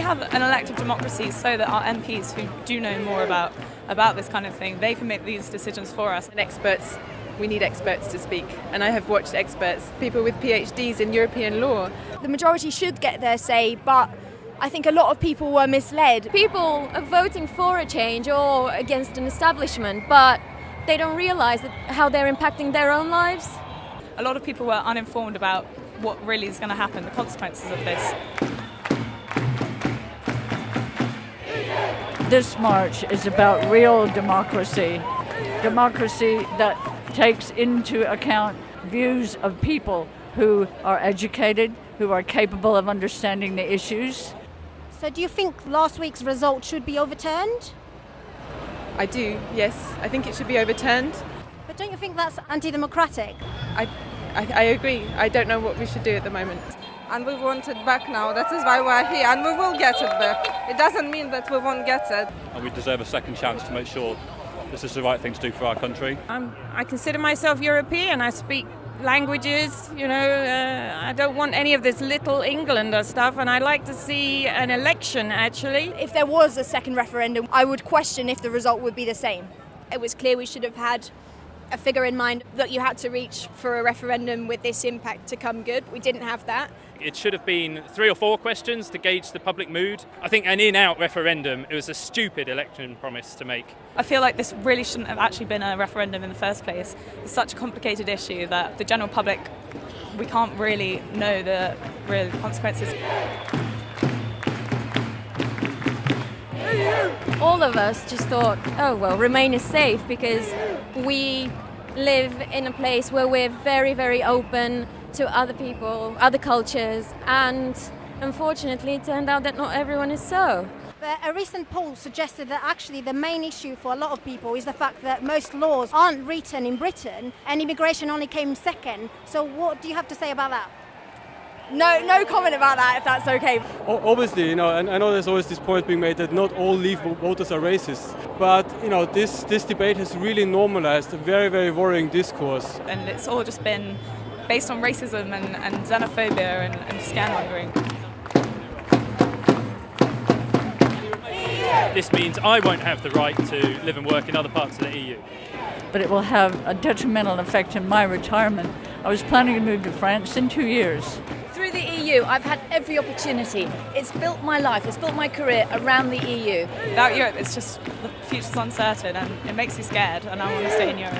have an elective democracy so that our MPs who do know more about this kind of thing, they can make these decisions for us. And experts, we need experts to speak. And I have watched experts, people with PhDs in European law. The majority should get their say, but I think a lot of people were misled. People are voting for a change or against an establishment, but they don't realise how they're impacting their own lives. A lot of people were uninformed about what really is going to happen, the consequences of this. This march is about real democracy, democracy that takes into account views of people who are educated, who are capable of understanding the issues. So do you think last week's result should be overturned? I do, yes. I think it should be overturned. But don't you think that's anti-democratic? I agree. I don't know what we should do at the moment. And we want it back now. That is why we're here, and we will get it back. It doesn't mean that we won't get it. And we deserve a second chance to make sure this is the right thing to do for our country. I consider myself European. I speak languages, I don't want any of this little Englander stuff, and I'd like to see an election, actually. If there was a second referendum, I would question if the result would be the same. It was clear we should have had a figure in mind that you had to reach for a referendum with this impact to come good. We didn't have that. It should have been 3 or 4 questions to gauge the public mood. I think an in-out referendum, it was a stupid election promise to make. I feel like this really shouldn't have actually been a referendum in the first place. It's such a complicated issue that the general public, we can't really know the real consequences. All of us just thought, oh well, Remain is safe because we live in a place where we're very, very open to other people, other cultures, and unfortunately it turned out that not everyone is so. But a recent poll suggested that actually the main issue for a lot of people is the fact that most laws aren't written in Britain and immigration only came second. So what do you have to say about that? No comment about that, if that's okay. Obviously, and I know there's always this point being made that not all Leave voters are racist. But, this debate has really normalized a very, very worrying discourse. And it's all just been based on racism and xenophobia and scaremongering. This means I won't have the right to live and work in other parts of the EU. But it will have a detrimental effect on my retirement. I was planning to move to France in 2 years. Through the EU, I've had every opportunity. It's built my life, it's built my career around the EU. Without Europe, it's just the future's uncertain and it makes you scared, and I want to stay in Europe.